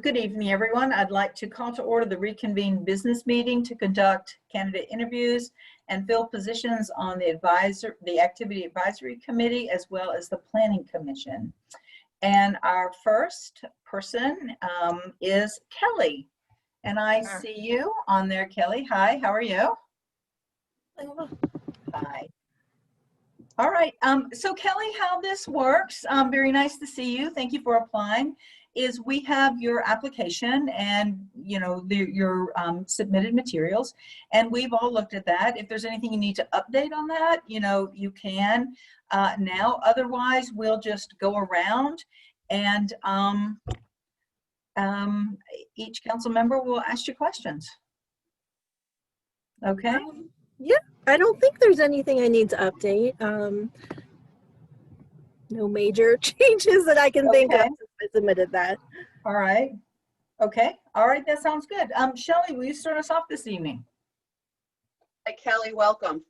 Good evening, everyone. I'd like to call to order the reconvened business meeting to conduct candidate interviews and fill positions on the Activity Advisory Committee, as well as the Planning Commission. And our first person is Kelly. And I see you on there, Kelly. Hi, how are you? Hi. All right. So Kelly, how this works, very nice to see you. Thank you for applying. Is we have your application and your submitted materials, and we've all looked at that. If there's anything you need to update on that, you can now. Otherwise, we'll just go around and each council member will ask you questions. Okay. Yeah, I don't think there's anything I need to update. No major changes that I can think of since I submitted that. All right. Okay. All right. That sounds good. Shelley, will you start us off this evening? Hi, Kelly. Welcome.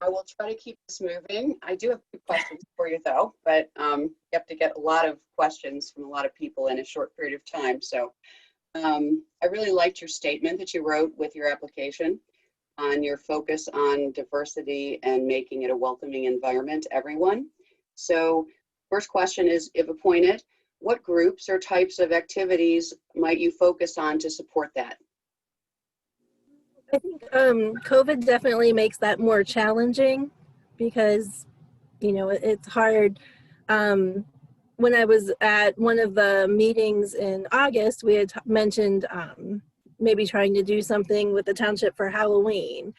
I will try to keep this moving. I do have a few questions for you, though, but you have to get a lot of questions from a lot of people in a short period of time. So I really liked your statement that you wrote with your application on your focus on diversity and making it a welcoming environment to everyone. So first question is, if appointed, what groups or types of activities might you focus on to support that? I think COVID definitely makes that more challenging because, it's hard. When I was at one of the meetings in August, we had mentioned maybe trying to do something with the township for Halloween.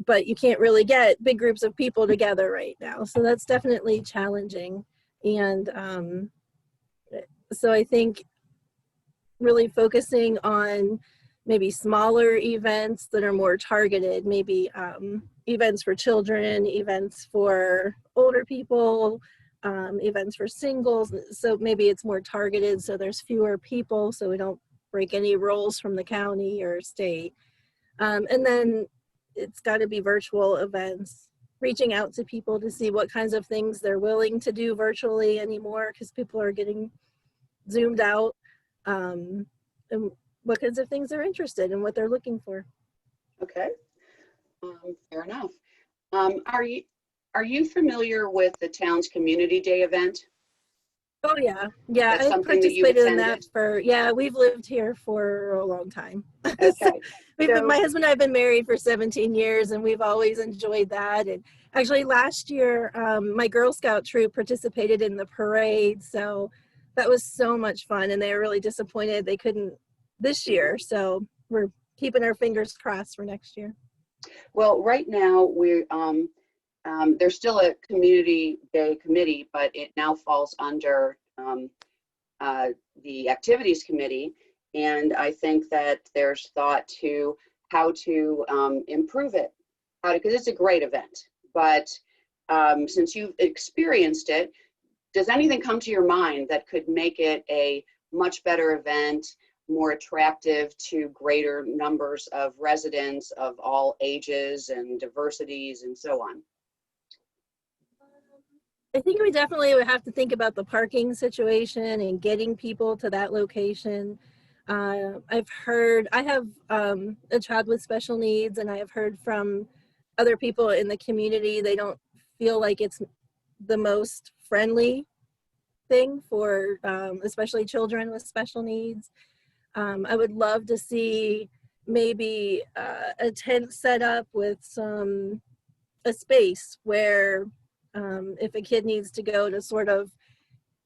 But you can't really get big groups of people together right now. So that's definitely challenging. And so I think really focusing on maybe smaller events that are more targeted, maybe events for children, events for older people, events for singles. So maybe it's more targeted so there's fewer people so we don't break any rules from the county or state. And then it's got to be virtual events, reaching out to people to see what kinds of things they're willing to do virtually anymore because people are getting zoomed out, and what kinds of things they're interested in, what they're looking for. Okay, fair enough. Are you familiar with the town's Community Day event? Oh yeah, yeah. That's I participated in that we've lived here for a long time. Okay. My husband and I have been married for 17 years and we've always enjoyed that. And actually last year, my Girl Scout troop participated in the parade. So that was so much fun and they were really disappointed they couldn't this year. So we're keeping our fingers crossed for next year. Well, right now there's still a Community Day committee, but it now falls under the Activities Committee. And I think that there's thought to how to improve it, because it's a great event. But since you've experienced it, does anything come to your mind that could make it a much better event, more attractive to greater numbers of residents of all ages and diversities and so on? I think we definitely would have to think about the parking situation and getting people to that location. I have a child with special needs, and I have heard from other people in the community, they don't feel like it's the most friendly thing for especially children with special needs. I would love to see maybe a tent set up with a space where if a kid needs to go to sort of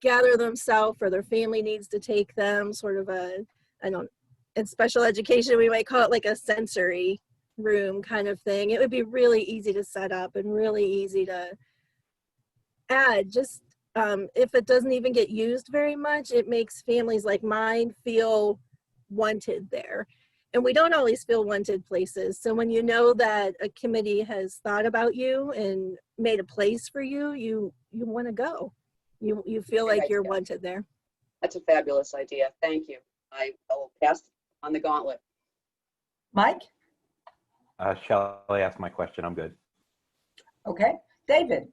gather themselves or their family needs to take them, sort of in special education, we might call it like a sensory room kind of thing. It would be really easy to set up and really easy to add. Just if it doesn't even get used very much, it makes families like mine feel wanted there. And we don't always feel wanted places. So when you know that a committee has thought about you and made a place for you, you want to go. You feel like you're wanted there. That's a fabulous idea. Thank you. I will pass on the gauntlet. Mike? Shall I ask my question? I'm good. Okay. David?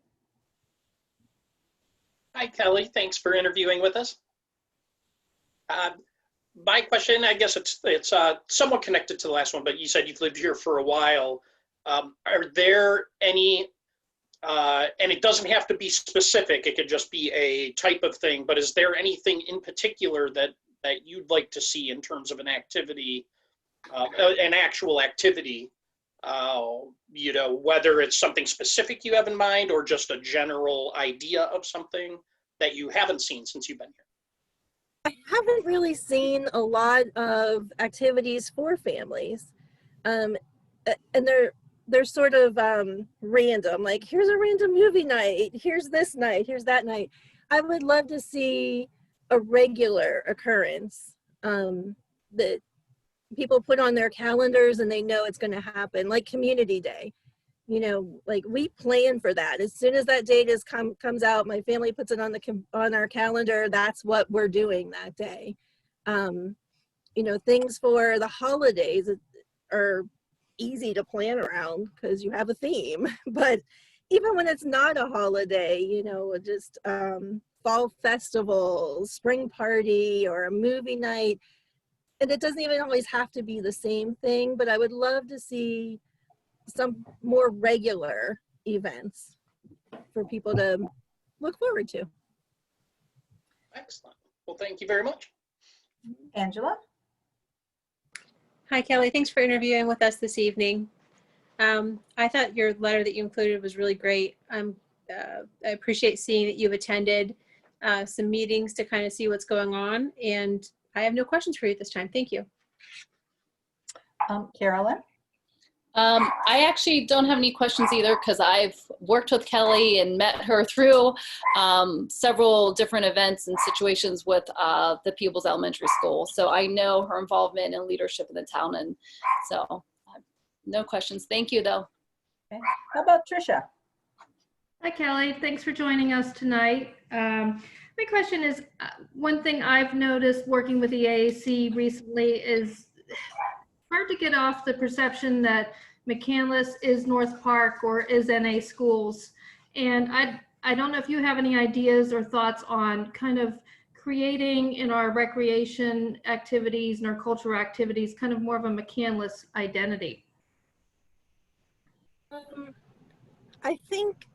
Hi, Kelly. Thanks for interviewing with us. My question, I guess it's somewhat connected to the last one, but you said you've lived here for a while. Are there any, and it doesn't have to be specific, it could just be a type of thing, but is there anything in particular that you'd like to see in terms of an activity, an actual activity, you know, whether it's something specific you have in mind or just a general idea of something that you haven't seen since you've been here? I haven't really seen a lot of activities for families. And they're sort of random, like here's a random movie night, here's this night, here's that night. I would love to see a regular occurrence that people put on their calendars and they know it's going to happen, like Community Day. You know, like we plan for that. As soon as that date comes out, my family puts it on our calendar. That's what we're doing that day. You know, things for the holidays are easy to plan around because you have a theme. But even when it's not a holiday, you know, just fall festivals, spring party, or a movie night, and it doesn't even always have to be the same thing. But I would love to see some more regular events for people to look forward to. Excellent. Well, thank you very much. Angela? Hi, Kelly. Thanks for interviewing with us this evening. I thought your letter that you included was really great. I appreciate seeing that you've attended some meetings to kind of see what's going on, and I have no questions for you at this time. Thank you. Carolyn? I actually don't have any questions either because I've worked with Kelly and met her through several different events and situations with the People's Elementary School. So I know her involvement and leadership in the town, and so no questions. Thank you though. Okay. How about Tricia? Hi, Kelly. Thanks for joining us tonight. My question is, one thing I've noticed working with the AAC recently is hard to get off the perception that McCandless is North Park or is NA schools. And I don't know if you have any ideas or thoughts on kind of creating in our recreation activities and our cultural activities kind of more of a McCandless identity. I think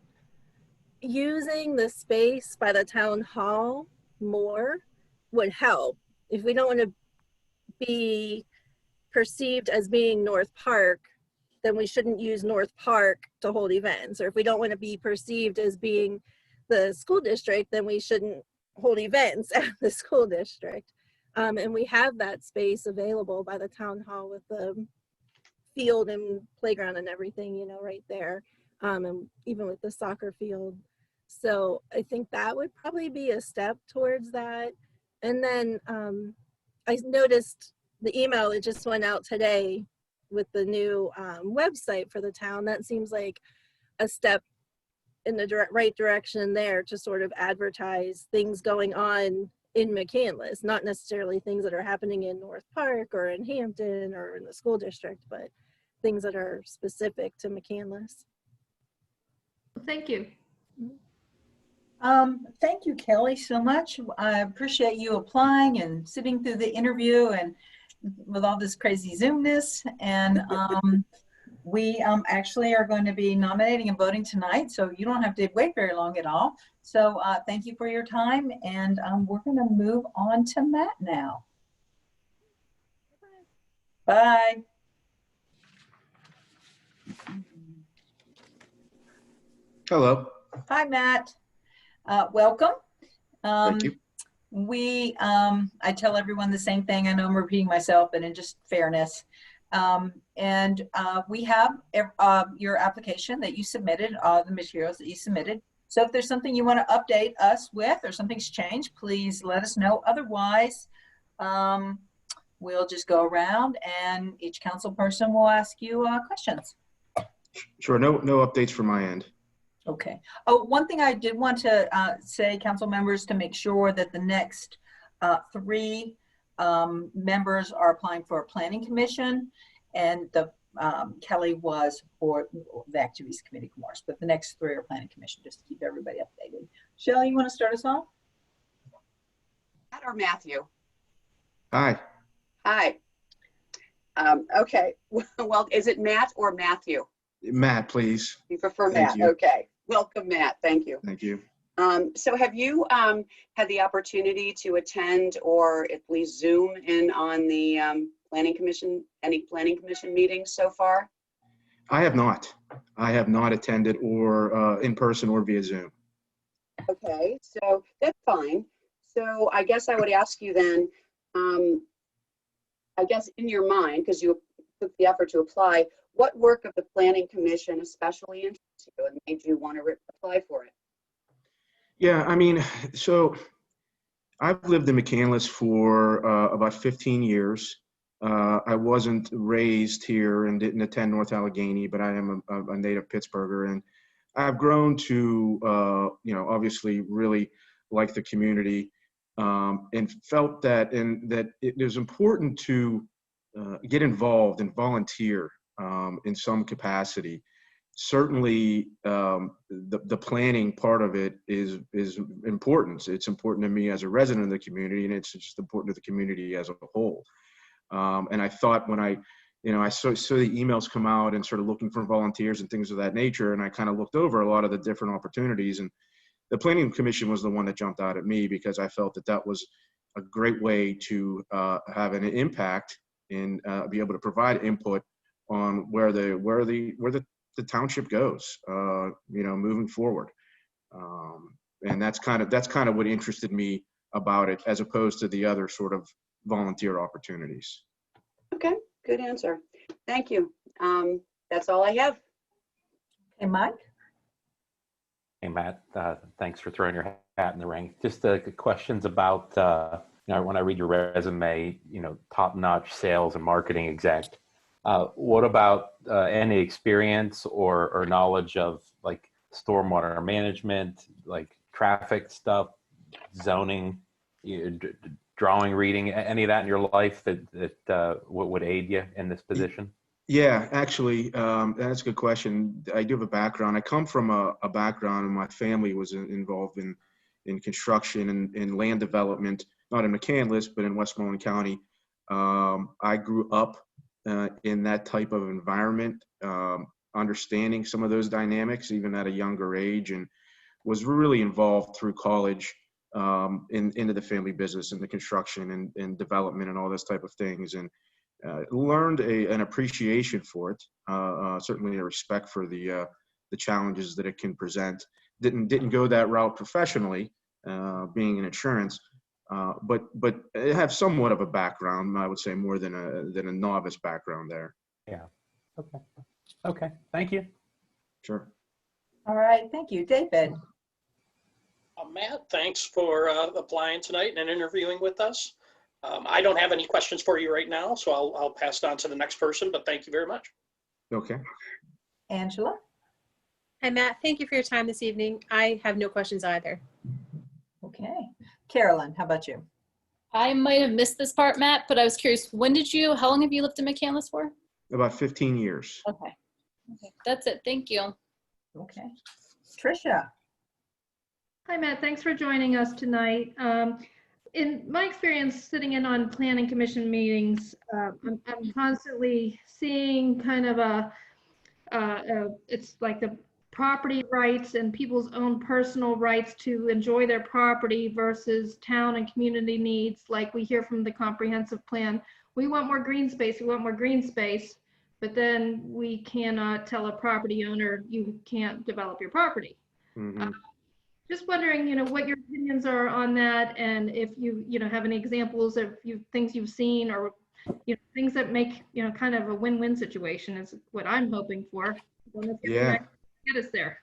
using the space by the town hall more would help. If we don't want to be perceived as being North Park, then we shouldn't use North Park to hold events. Or if we don't want to be perceived as being the school district, then we shouldn't hold events at the school district. And we have that space available by the town hall with the field and playground and everything, you know, right there. And even with the soccer field. So I think that would probably be a step towards that. And then I noticed the email that just went out today with the new website for the town. That seems like a step in the right direction there to sort of advertise things going on in McCandless, not necessarily things that are happening in North Park or in Hampton or in the school district, but things that are specific to McCandless. Thank you. Thank you, Kelly, so much. I appreciate you applying and sitting through the interview and with all this crazy Zoomness. And we actually are going to be nominating and voting tonight, so you don't have to wait very long at all. So thank you for your time, and we're going to move on to Matt now. Bye. Hello. Hi, Matt. Welcome. Thank you. I tell everyone the same thing. I know I'm repeating myself, but in just fairness. We have your application that you submitted, the materials that you submitted. So if there's something you want to update us with or something's changed, please let us know. Otherwise, we'll just go around and each council person will ask you questions. Sure. No updates from my end. Okay. Oh, one thing I did want to say, council members, to make sure that the next 3 members are applying for a planning commission, and the Kelly was for the activities committee course, but the next 3 are planning commission, just to keep everybody updated. Shelley, you want to start us off? Matt or Matthew? Hi. Hi. Okay. Well, is it Matt or Matthew? Matt, please. You prefer Thank Matt? you. Okay. Welcome, Matt. Thank you. Thank you. So have you had the opportunity to attend or at least Zoom in on the Planning Commission, any Planning Commission meetings so far? I have not. I have not attended or in person or via Zoom. Okay, so that's fine. So I guess I would ask you then, I guess in your mind, because you took the effort to apply, what work of the Planning Commission especially interests you and made you want to apply for it? Yeah, I mean, so I've lived in McCandless for about 15 years. I wasn't raised here and didn't attend North Allegheny, but I am a native Pittsburgher, and I've grown to, obviously really like the community, and felt that it was important to get involved and volunteer in some capacity. Certainly, the planning part of it is important. It's important to me as a resident of the community, and it's just important to the community as a whole. And I thought when I saw the emails come out and sort of looking for volunteers and things of that nature, and I kind of looked over a lot of the different opportunities, and the Planning Commission was the one that jumped out at me because I felt that was a great way to have an impact and be able to provide input on where the township goes, moving forward. And that's kind of what interested me about it, as opposed to the other sort of volunteer opportunities. Okay, good answer. Thank you. That's all I have. Okay, Mike? Hey, Matt, thanks for throwing your hat in the ring. Just questions about, when I read your resume, top-notch sales and marketing exec. What about any experience or knowledge of like stormwater management, like traffic stuff, zoning, drawing, reading, any of that in your life that would aid you in this position? Yeah, actually, that's a good question. I do have a background. I come from a background, and my family was involved in construction and land development, not in McCandless, but in Westmoreland County. I grew up in that type of environment, understanding some of those dynamics even at a younger age, and was really involved through college into the family business and the construction and development and all those type of things, and learned an appreciation for it, certainly a respect for the challenges that it can present. Didn't go that route professionally, being in insurance, but I have somewhat of a background, I would say, more than a novice background there. Yeah. Okay. Thank you. Sure. All right, thank you. David? Matt, thanks for applying tonight and interviewing with us. I don't have any questions for you right now, so I'll pass it on to the next person, but thank you very much. Okay. Angela? Hi, Matt. Thank you for your time this evening. I have no questions either. Okay. Carolyn, how about you? I might have missed this part, Matt, but I was curious, how long have you lived in McCandless for? About 15 years. Okay. That's it. Thank you. Okay. Tricia? Hi, Matt. Thanks for joining us tonight. In my experience sitting in on planning commission meetings, I'm constantly seeing kind of it's like the property rights and people's own personal rights to enjoy their property versus town and community needs. Like we hear from the comprehensive plan, we want more green space, but then we cannot tell a property owner, you can't develop your property. Mm-hmm. Just wondering, what your opinions are on that, and if you have any examples of things you've seen, or things that make kind of a win-win situation is what I'm hoping for. Yeah. Get us there.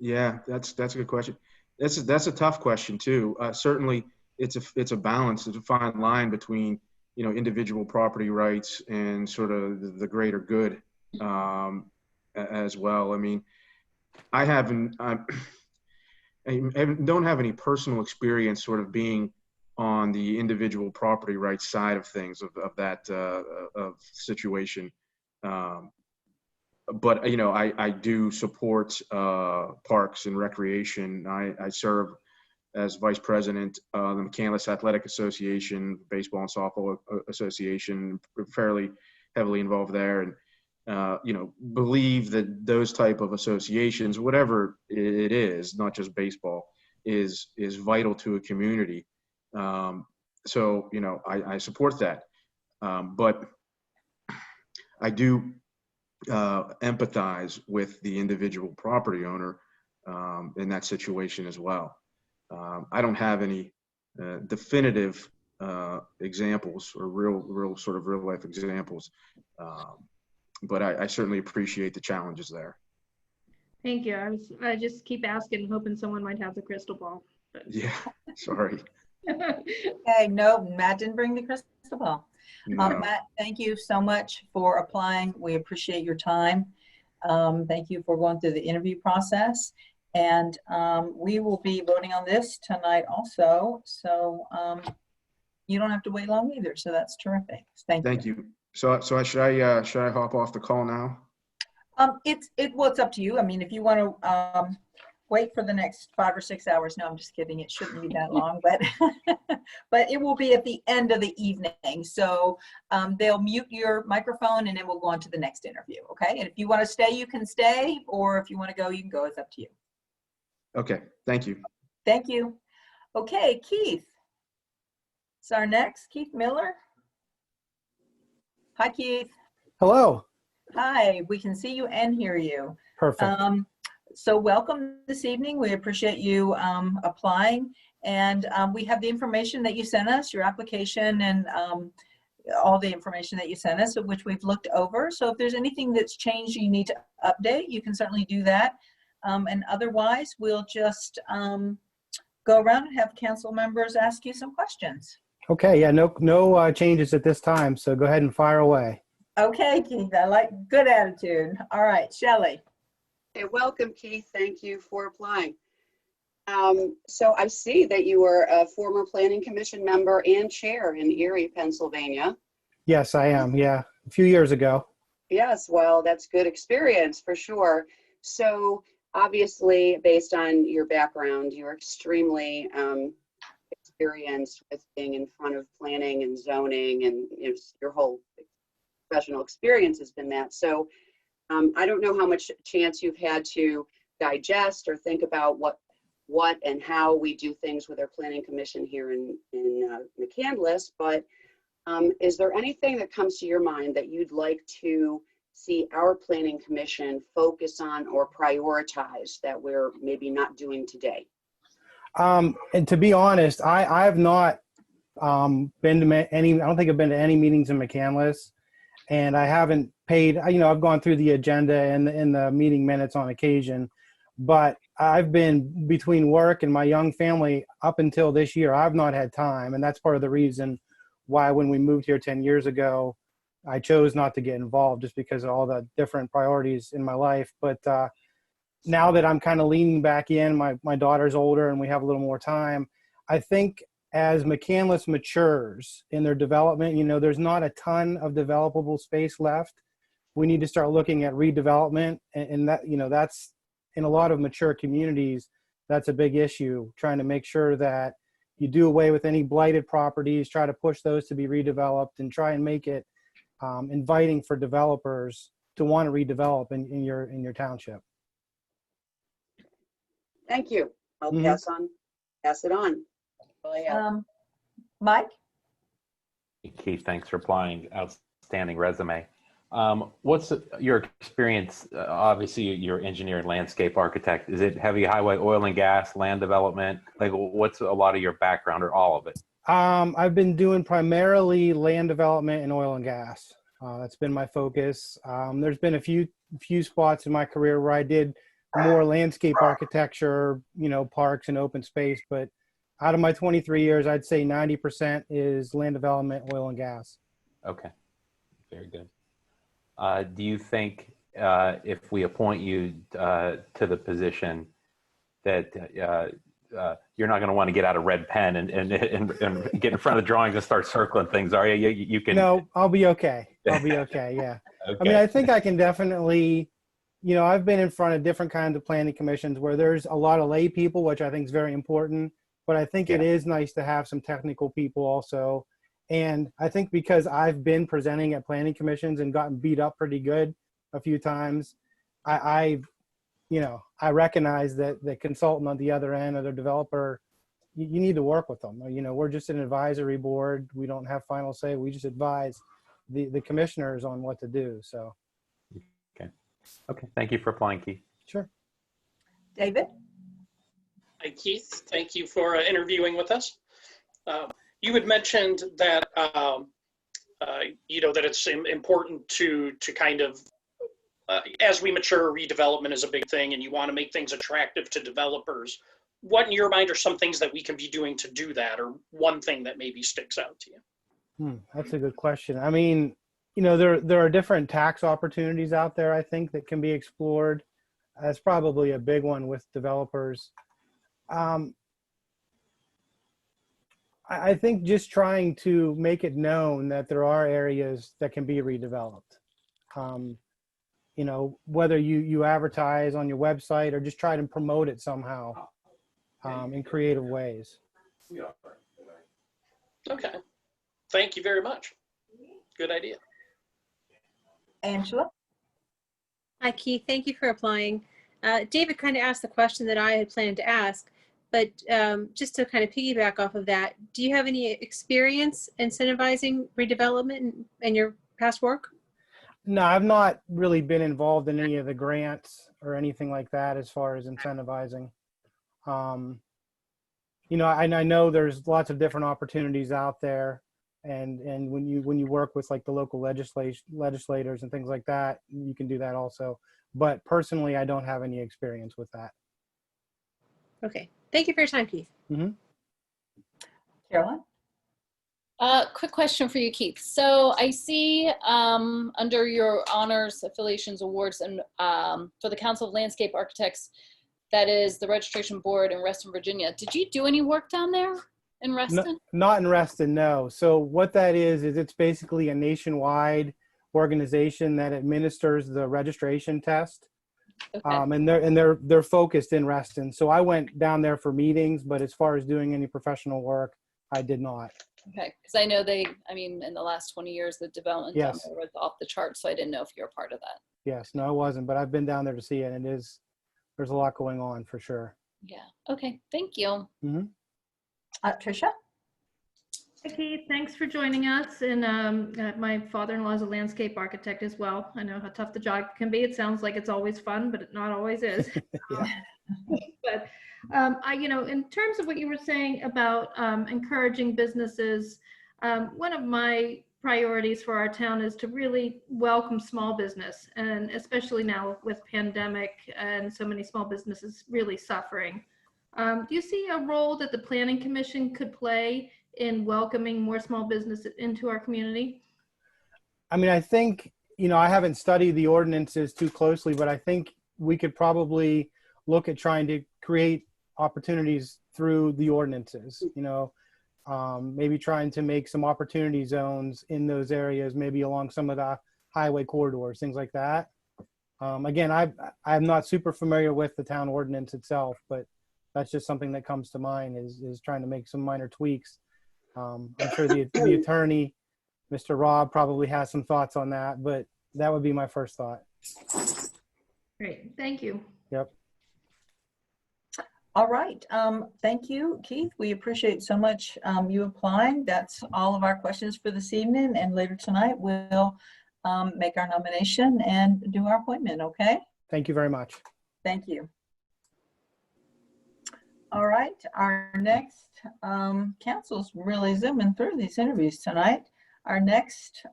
Yeah, that's a good question. That's a tough question too. Certainly, it's a balance, it's a fine line between individual property rights and sort of the greater good as well. I mean, I don't have any personal experience sort of being on the individual property rights side of things of that situation. But I do support parks and recreation. I serve as vice president of the McCandless Athletic Association, Baseball and Softball Association, fairly heavily involved there, and believe that those type of associations, whatever it is, not just baseball, is vital to a community. So I support that, but I do empathize with the individual property owner in that situation as well. I don't have any definitive examples or real sort of real life examples, but I certainly appreciate the challenges there. Thank you. I just keep asking, hoping someone might have the crystal ball. Yeah, sorry. Okay, no, Matt didn't bring the crystal ball. No. Matt, thank you so much for applying. We appreciate your time. Thank you for going through the interview process. And we will be voting on this tonight also. So you don't have to wait long either. So that's terrific. Thank you. So should I hop off the call now? It's up to you. I mean, if you want to wait for the next 5 or 6 hours, no, I'm just kidding. It shouldn't be that long, but but it will be at the end of the evening. So they'll mute your microphone and then we'll go on to the next interview. Okay. And if you want to stay, you can stay, or if you want to go, you can go. It's up to you. Okay. Thank you. Thank you. Okay, Keith. It's our next, Keith Miller. Hi, Keith. Hello. Hi, we can see you and hear you. Perfect. So welcome this evening. We appreciate you applying, and we have the information that you sent us, your application, and all the information that you sent us, of which we've looked over. So if there's anything that's changed you need to update, you can certainly do that. And otherwise, we'll just go around and have council members ask you some questions. Okay. Yeah. No changes at this time. So go ahead and fire away. Okay, Keith. I like good attitude. All right, Shelley. Okay, welcome, Keith. Thank you for applying. So I see that you were a former Planning Commission member and chair in Erie, Pennsylvania. Yes, I am. Yeah. A few years ago. Yes, well, that's good experience for sure. So obviously, based on your background, you're extremely experienced with being in front of planning and zoning, and your whole professional experience has been that. So I don't know how much chance you've had to digest or think about what and how we do things with our planning commission here in McCandless, but is there anything that comes to your mind that you'd like to see our planning commission focus on or prioritize that we're maybe not doing today? And to be honest, I have not been to any, I don't think I've been to any meetings in McCandless, and I haven't paid, I've gone through the agenda and the meeting minutes on occasion, but I've been between work and my young family up until this year. I've not had time. And that's part of the reason why when we moved here 10 years ago, I chose not to get involved, just because of all the different priorities in my life. But now that I'm kind of leaning back in, my daughter's older and we have a little more time, I think as McCandless matures in their development, there's not a ton of developable space left. We need to start looking at redevelopment, and that, that's in a lot of mature communities, that's a big issue, trying to make sure that you do away with any blighted properties, try to push those to be redeveloped, and try and make it inviting for developers to want to redevelop in your township. Thank you. I'll pass it on. Mike? Keith, thanks for applying. Outstanding resume. What's your experience? Obviously, you're engineer and landscape architect. Is it heavy highway, oil and gas, land development? Like, what's a lot of your background, or all of it? I've been doing primarily land development and oil and gas. That's been my focus. There's been a few spots in my career where I did more landscape architecture, parks and open space. But out of my 23 years, I'd say 90% is land development, oil and gas. Okay, very good. Do you think if we appoint you to the position that you're not going to want to get out a red pen and get in front of the drawings and start circling things, are you? You can. No, I'll be okay. I'll be okay. Yeah. Okay. I mean, I think I can definitely, I've been in front of different kinds of planning commissions where there's a lot of lay people, which I think is very important. but I think it is nice to have some technical people also. And I think because I've been presenting at planning commissions and gotten beat up pretty good a few times, I recognize that the consultant on the other end or the developer, you need to work with them. We're just an advisory board. We don't have final say. We just advise the commissioners on what to do. So. Okay. Thank you for applying, Keith. Sure. David? Hi, Keith. Thank you for interviewing with us. You had mentioned that that it's important to kind of as we mature, redevelopment is a big thing, and you want to make things attractive to developers. What, in your mind, are some things that we can be doing to do that, or one thing that maybe sticks out to you? That's a good question. I mean, there are different tax opportunities out there, I think, that can be explored. That's probably a big one with developers. I think just trying to make it known that there are areas that can be redeveloped. Whether you advertise on your website or just try to promote it somehow in creative ways. Okay. Thank you very much. Good idea. Angela? Hi, Keith. Thank you for applying. David kind of asked the question that I had planned to ask, but just to kind of piggyback off of that, do you have any experience incentivizing redevelopment in your past work? No, I've not really been involved in any of the grants or anything like that as far as incentivizing. I know there's lots of different opportunities out there, and when you work with like the local legislators and things like that, you can do that also. But personally, I don't have any experience with that. Okay. Thank you for your time, Keith. Mm-hmm. Caroline? Quick question for you, Keith. So I see under your honors, affiliations, awards, and for the Council of Landscape Architects, that is the registration board in Reston, Virginia. Did you do any work down there in Reston? No, not in Reston, no. So what that is it's basically a nationwide organization that administers the registration test. Okay. And they're focused in Reston. So I went down there for meetings, but as far as doing any professional work, I did not. Okay, because I know in the last 20 years, the development down there was off the charts, so I didn't know if you were part of that. Yes, no, I wasn't, but I've been down there to see it, and there's a lot going on for sure. Yeah, okay, thank you. Mm-hmm. Tricia? Hi, Keith. Thanks for joining us. And my father-in-law is a landscape architect as well. I know how tough the job can be. It sounds like it's always fun, but it not always is. But in terms of what you were saying about encouraging businesses, one of my priorities for our town is to really welcome small business, and especially now with pandemic and so many small businesses really suffering. Do you see a role that the Planning Commission could play in welcoming more small businesses into our community? I mean, I think, I haven't studied the ordinances too closely, but I think we could probably look at trying to create opportunities through the ordinances, maybe trying to make some opportunity zones in those areas, maybe along some of the highway corridors, things like that. Again, I'm not super familiar with the town ordinance itself, but that's just something that comes to mind is trying to make some minor tweaks. I'm sure the attorney, Mr. Rob, probably has some thoughts on that, but that would be my first thought. Great, thank you. Yep. All right. Thank you, Keith. We appreciate so much you applying. That's all of our questions for this evening. And later tonight, we'll make our nomination and do our appointment, okay? Thank you very much. Thank you. All right. Our next, council's really zooming through these interviews tonight. Our next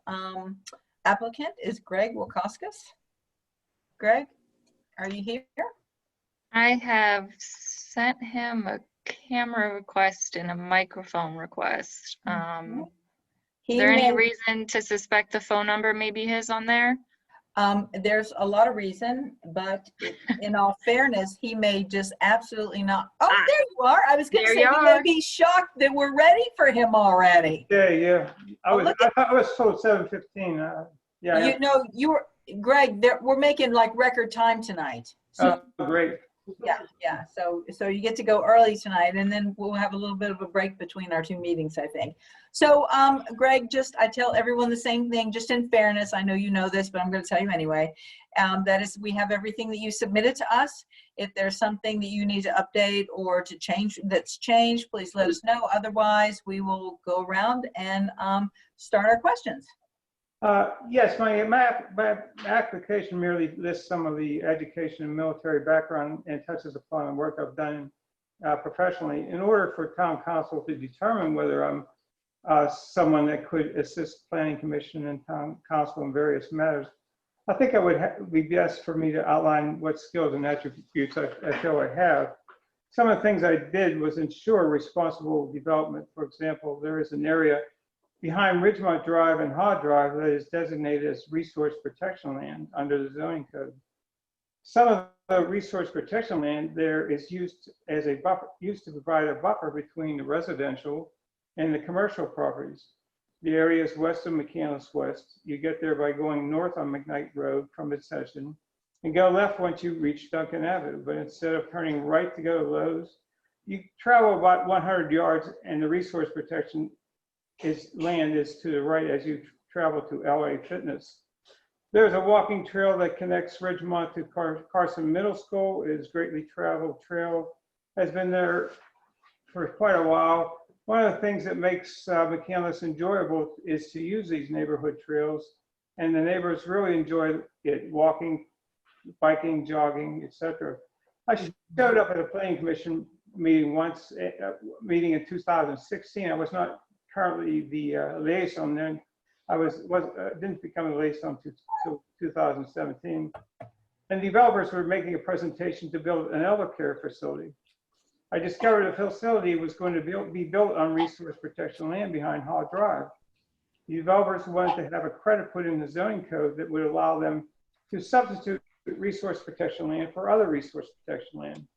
applicant is Greg Wilkoskas. Greg, are you here? I have sent him a camera request and a microphone request. Is there any reason to suspect the phone number may be his on there? There's a lot of reason, but in all fairness, he may just absolutely not. Oh, there you are. I was going to say, he may be shocked that we're ready for him already. Yeah. I was told 7:15. Yeah. You were Greg. We're making like record time tonight. So oh, great. Yeah. So you get to go early tonight, and then we'll have a little bit of a break between our two meetings, I think. So, Greg, I tell everyone the same thing, just in fairness. I know you know this, but I'm going to tell you anyway. That is, we have everything that you submitted to us. If there's something that you need to update or to change that's changed, please let us know. Otherwise, we will go around and start our questions. Yes, my application merely lists some of the education and military background and touches upon the work I've done professionally. In order for town council to determine whether I'm someone that could assist planning commission and town council in various matters, I think it would be best for me to outline what skills and attributes I feel I have. Some of the things I did was ensure responsible development. For example, there is an area behind Ridgemont Drive and Haw Drive that is designated as resource protection land under the zoning code. Some of the resource protection land there is used as a buffer, used to provide a buffer between the residential and the commercial properties. The area is west of McCandless West. You get there by going north on McKnight Road from its section and go left once you reach Duncan Avenue. But instead of turning right to go to Lowe's, you travel about 100 yards and the resource protection land is to the right as you travel to LA Fitness. There's a walking trail that connects Ridgemont to Carson Middle School. It is a greatly traveled trail, has been there for quite a while. One of the things that makes McCandless enjoyable is to use these neighborhood trails, and the neighbors really enjoy it, walking, biking, jogging, etc. I showed up at a planning commission meeting once, meeting in 2016. I was not currently the liaison then. I didn't become a liaison until 2017. And developers were making a presentation to build an elder care facility. I discovered the facility was going to be built on resource protection land behind Haw Drive. The developers wanted to have a credit put in the zoning code that would allow them to substitute resource protection land for other resource protection land.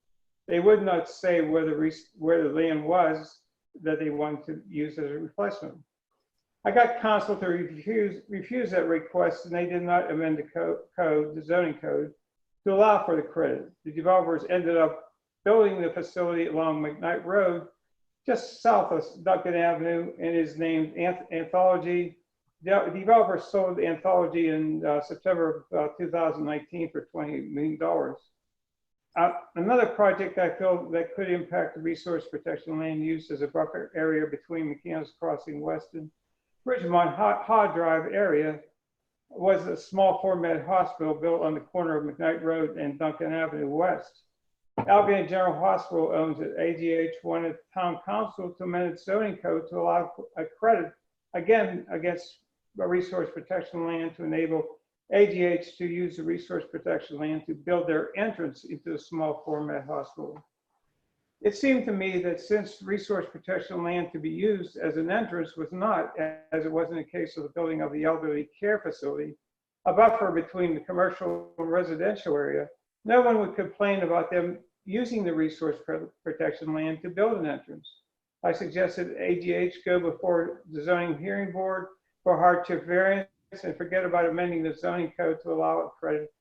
They would not say where the land was that they wanted to use as a replacement. I got council to refuse that request, and they did not amend the zoning code, to allow for the credit. The developers ended up building the facility along McKnight Road, just south of Duncan Avenue, and is named Anthology. The developer sold Anthology in September of 2019 for $28 million. Another project I feel that could impact the resource protection land use as a buffer area between McCandless Crossing West and Ridgemont Haw Drive area was a small format hospital built on the corner of McKnight Road and Duncan Avenue West. Allegheny General Hospital owns it. AGH wanted town council to amend its zoning code to allow a credit, again, against a resource protection land to enable AGH to use the resource protection land to build their entrance into the small format hospital. It seemed to me that since resource protection land to be used as an entrance was not, as it was in the case of the building of the elderly care facility, a buffer between the commercial and residential area, no one would complain about them using the resource protection land to build an entrance. I suggested AGH go before the zoning hearing board for hardship variance and forget about amending the zoning code to allow it credit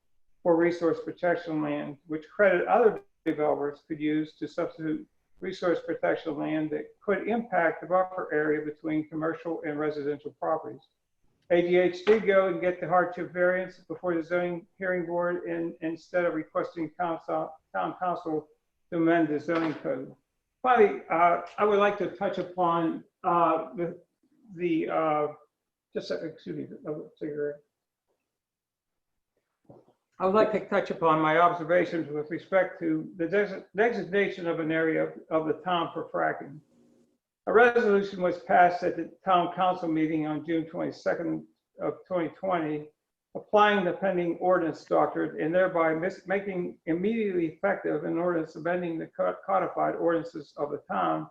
for resource protection land, which credit other developers could use to substitute resource protection land that could impact the buffer area between commercial and residential properties. AGH did go and get the hardship variance before the zoning hearing board, and instead of requesting town council to amend the zoning code. Finally, I would like to touch upon excuse me, cigarette. I would like to touch upon my observations with respect to the designation of an area of the town for fracking. A resolution was passed at the town council meeting on June 22nd of 2020, applying the pending ordinance doctrine and thereby making immediately effective an ordinance amending the codified ordinances of the town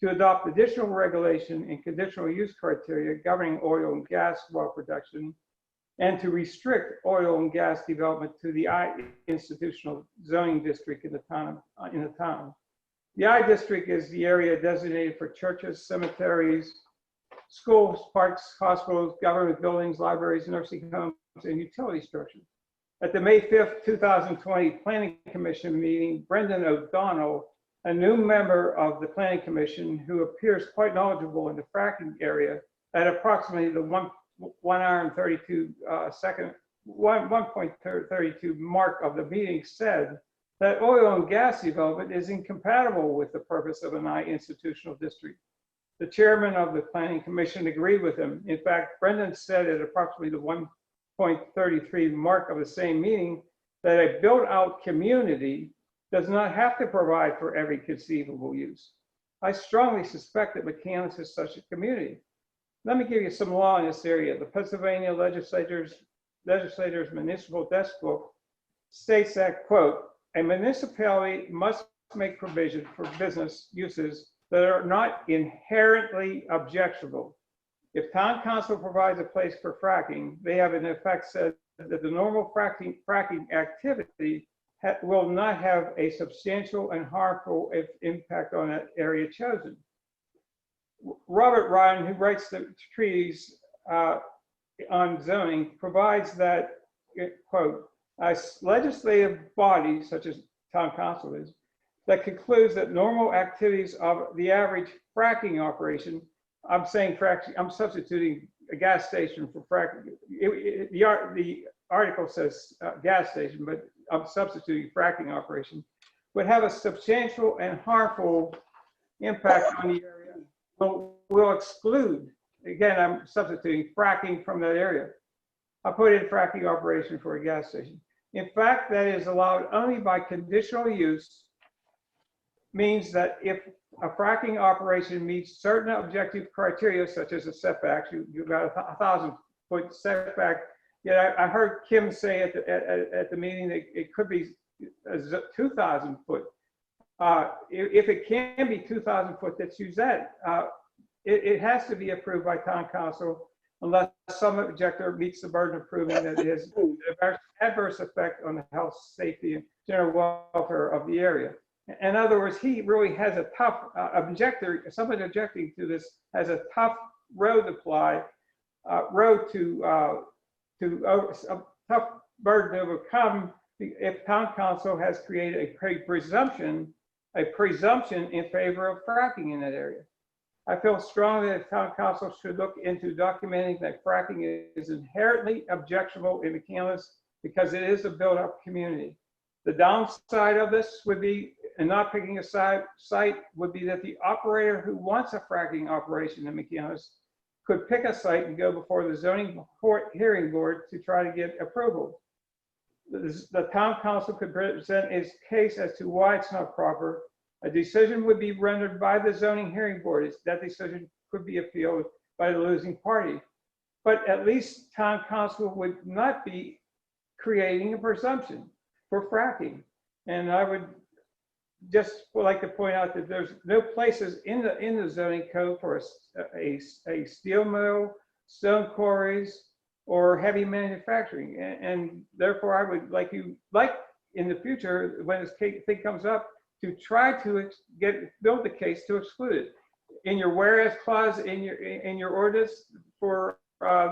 to adopt additional regulation and conditional use criteria governing oil and gas well production, and to restrict oil and gas development to the I institutional zoning district in the town. The I district is the area designated for churches, cemeteries, schools, parks, hospitals, government buildings, libraries, nursing homes, and utility structures. At the May 5th, 2020 Planning Commission meeting, Brendan O'Donnell, a new member of the Planning Commission who appears quite knowledgeable in the fracking area, at approximately the 1 hour and 32 second, 1.32 mark of the meeting, said that oil and gas development is incompatible with the purpose of an institutional district. The chairman of the Planning Commission agreed with him. In fact, Brendan said at approximately the 1.33 mark of the same meeting that a built-out community does not have to provide for every conceivable use. I strongly suspect that McCandless is such a community. Let me give you some law in this area. The Pennsylvania legislator's municipal desk book states that, quote, a municipality must make provision for business uses that are not inherently objectionable. If town council provides a place for fracking, they have in effect said that the normal fracking activity will not have a substantial and harmful impact on that area chosen. Robert Ryan, who writes the treaties on zoning, provides that, quote, a legislative body such as town council is, that concludes that normal activities of the average fracking operation, I'm saying fracking, I'm substituting a gas station for fracking. The article says gas station, but I'm substituting fracking operation, would have a substantial and harmful impact on the area. Will exclude, again, I'm substituting fracking from that area. I put in fracking operation for a gas station. In fact, that is allowed only by conditional use, means that if a fracking operation meets certain objective criteria, such as a setback, you've got a 1,000-foot setback. Yet I heard Kim say at the meeting that it could be 2,000 foot. If it can be 2,000 foot, let's use that. It has to be approved by town council unless some objector meets the burden of proving that it has an adverse effect on the health, safety, and general welfare of the area. In other words, he really has a tough objector, someone objecting to this has a tough road to apply, a tough burden to overcome if town council has created a presumption in favor of fracking in that area. I feel strongly that town council should look into documenting that fracking is inherently objectionable in McCandless because it is a built-up community. The downside of this would be, and not picking a site, would be that the operator who wants a fracking operation in McCandless could pick a site and go before the zoning hearing board to try to get approval. The town council could present its case as to why it's not proper. A decision would be rendered by the zoning hearing board. That decision could be appealed by the losing party. But at least town council would not be creating a presumption for fracking. And I would just like to point out that there's no places in the zoning code for a steel mill, stone quarries, or heavy manufacturing. And therefore I would like in the future, when this thing comes up, to try to build the case to exclude it. In your whereas clause in your ordinance for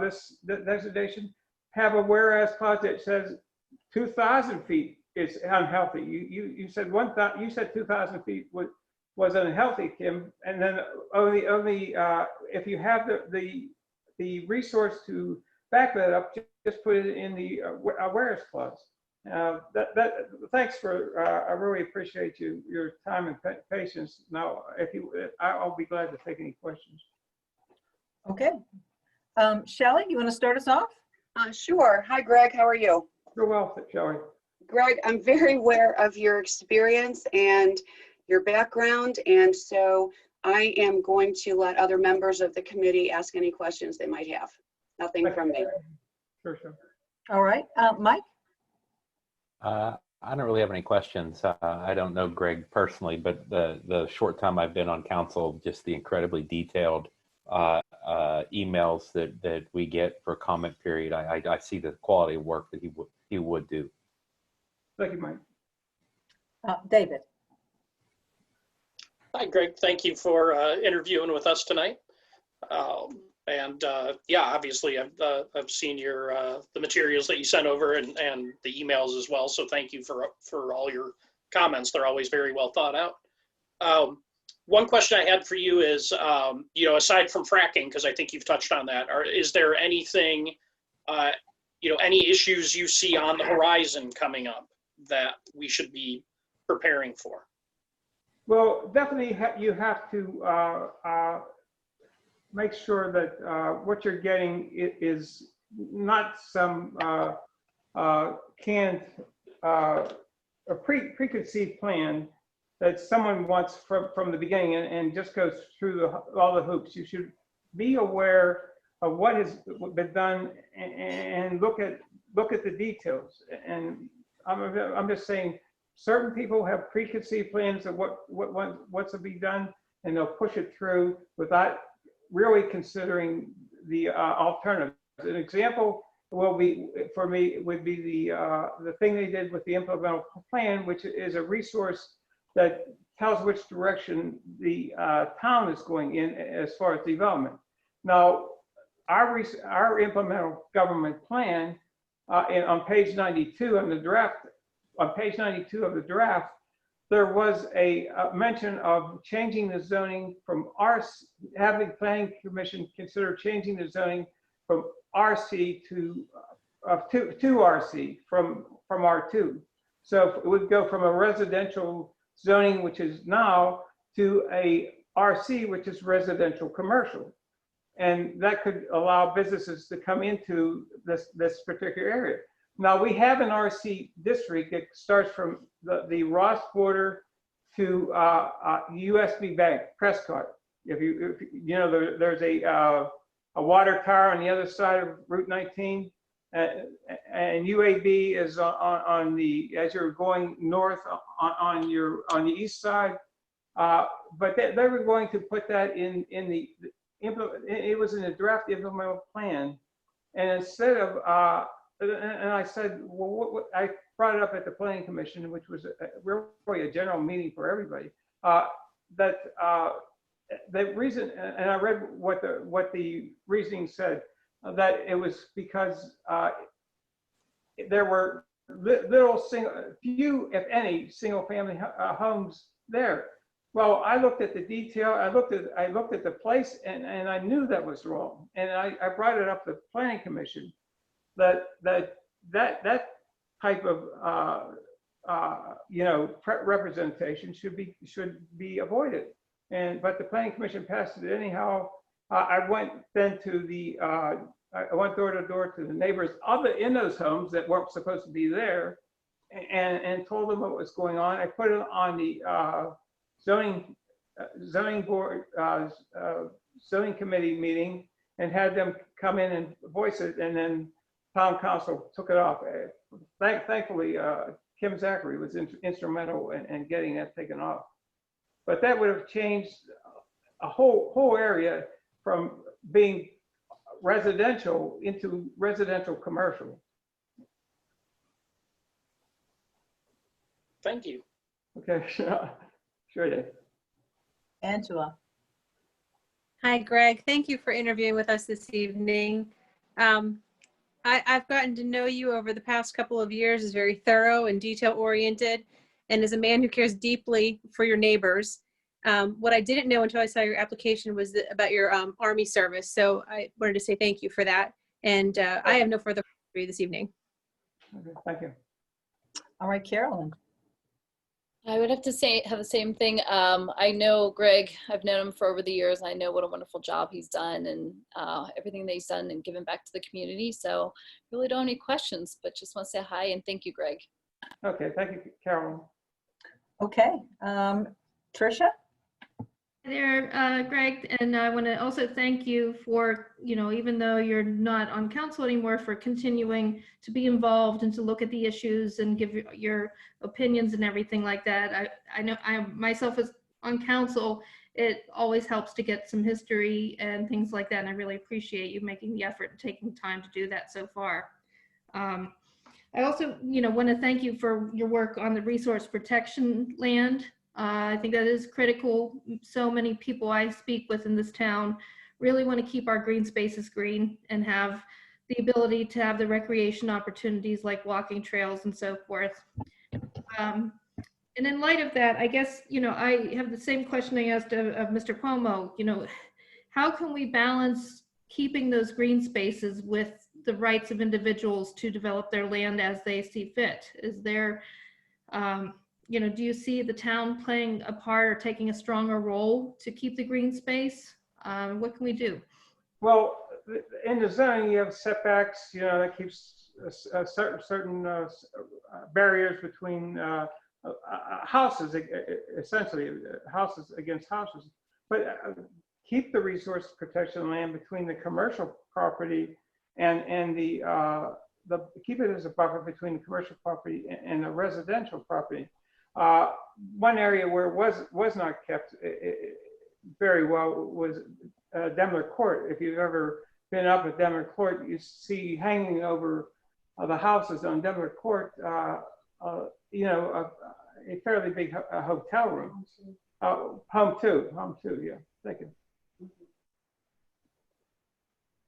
this designation, have a whereas clause that says 2,000 feet is unhealthy. You said 1,000. You said 2,000 feet was unhealthy, Kim. And then only if you have the resource to back that up, just put it in the whereas clause. Thanks for. I really appreciate your time and patience. Now, I'll be glad to take any questions. Okay, Shelley, you want to start us off? Sure. Hi, Greg. How are you? You're well, Shelley. Greg, I'm very aware of your experience and your background, and so I am going to let other members of the committee ask any questions they might have. Nothing from me. Sure. All right, Mike? I don't really have any questions. I don't know Greg personally, but the short time I've been on council, just the incredibly detailed emails that we get for comment period, I see the quality of work that he would do. Thank you, Mike. David. Hi, Greg. Thank you for interviewing with us tonight. Yeah, obviously I've seen the materials that you sent over and the emails as well. So thank you for all your comments. They're always very well thought out. One question I had for you is, aside from fracking, because I think you've touched on that, is there anything, any issues you see on the horizon coming up that we should be preparing for? Well, definitely you have to make sure that what you're getting is not some canned a preconceived plan that someone wants from the beginning and just goes through all the hoops. You should be aware of what has been done and look at the details. And I'm just saying, certain people have preconceived plans of what's to be done, and they'll push it through without really considering the alternatives. An example would be the thing they did with the implemental plan, which is a resource that tells which direction the town is going in as far as development. Now, our implemental government plan on page 92 of the draft, there was a mention of changing the zoning from having planning commission consider changing the zoning from RC to RC from R2. So it would go from a residential zoning, which is now, to a RC, which is residential commercial. And that could allow businesses to come into this particular area. Now, we have an RC district that starts from the Ross border to USB Bank, Prescott. If you know, there's a water tower on the other side of Route 19, and UAB is on the, as you're going north on the east side. But they were going to put that in the it was in the draft implemental plan, and instead of and I said, well, I brought it up at the planning commission, which was really a general meeting for everybody. That the reason, and I read what the reasoning said, that it was because there were few, if any, single-family homes there. Well, I looked at the detail. I looked at the place, and I knew that was wrong. And I brought it up to the planning commission that type of representation should be avoided. But the planning commission passed it anyhow. I went then to I went door to door to the neighbors in those homes that weren't supposed to be there, and told them what was going on. I put it on the zoning board zoning committee meeting and had them come in and voice it, and then town council took it off. Thankfully, Kim Zachary was instrumental in getting that taken off. But that would have changed a whole area from being residential into residential commercial. Thank you. Okay, sure Dave. Angela. Hi, Greg. Thank you for interviewing with us this evening. I've gotten to know you over the past couple of years as very thorough and detail-oriented, and as a man who cares deeply for your neighbors. What I didn't know until I saw your application was about your Army service. So I wanted to say thank you for that. And I have no further questions for you this evening. Okay, thank you. All right, Carolyn. I would have to have the same thing. I know Greg, I've known him for over the years. I know what a wonderful job he's done and everything that he's done and given back to the community. So really don't have any questions, but just want to say hi and thank you, Greg. Okay, thank you, Carolyn. Okay, Tricia? Hi there, Greg, and I want to also thank you for, even though you're not on council anymore, for continuing to be involved and to look at the issues and give your opinions and everything like that. I know I myself as on council, it always helps to get some history and things like that, and I really appreciate you making the effort and taking time to do that so far. I also, want to thank you for your work on the resource protection land. I think that is critical. So many people I speak with in this town really want to keep our green spaces green and have the ability to have the recreation opportunities like walking trails and so forth. And in light of that, I guess, I have the same question I asked of Mr. Cuomo, how can we balance keeping those green spaces with the rights of individuals to develop their land as they see fit? Is there, do you see the town playing a part or taking a stronger role to keep the green space? What can we do? Well, in the zoning, you have setbacks, that keeps certain barriers between houses, essentially houses against houses. But keep the resource protection land between the commercial property and the keep it as a buffer between the commercial property and the residential property. One area where it was not kept very well was Demler Court. If you've ever been up at Demler Court, you see hanging over the houses on Demler Court, a fairly big hotel room. Home two, yeah, thank you.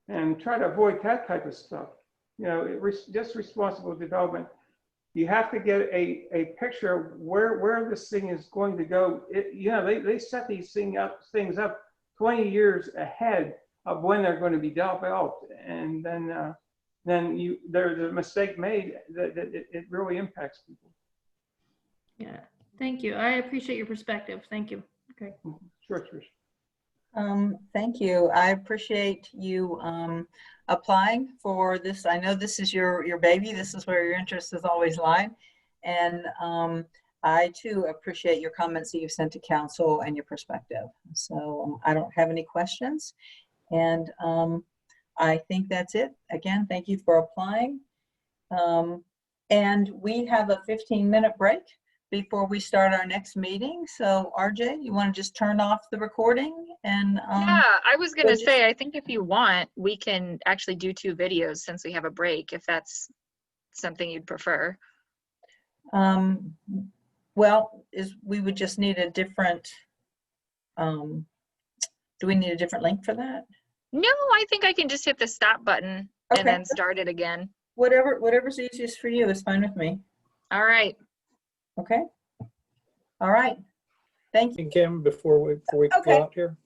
And try to avoid that type of stuff. Just responsible development. You have to get a picture of where this thing is going to go. They set these things up 20 years ahead of when they're going to be developed, and then there's a mistake made that it really impacts people. Yeah, thank you. I appreciate your perspective. Thank you. Okay. Sure, Trish. Thank you. I appreciate you applying for this. I know this is your baby. This is where your interest has always lied. And I too appreciate your comments that you've sent to council and your perspective. So I don't have any questions. And I think that's it. Again, thank you for applying. And we have a 15-minute break before we start our next meeting. So RJ, you want to just turn off the recording? And yeah, I was going to say, I think if you want, we can actually do 2 videos since we have a break, if that's something you'd prefer. Well, we would just need a different, do we need a different link for that? No, I think I can just hit the stop button and then start it again. Whatever's easiest for you is fine with me. All right. Okay. All right. Thank you. Kim, before we go out here.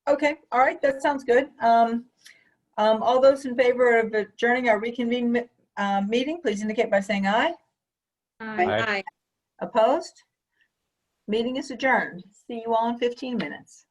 Okay. All right. That sounds good. All those in favor of adjourning our reconvened meeting, please indicate by saying aye. Aye. Opposed? Meeting is adjourned. See you all in 15 minutes.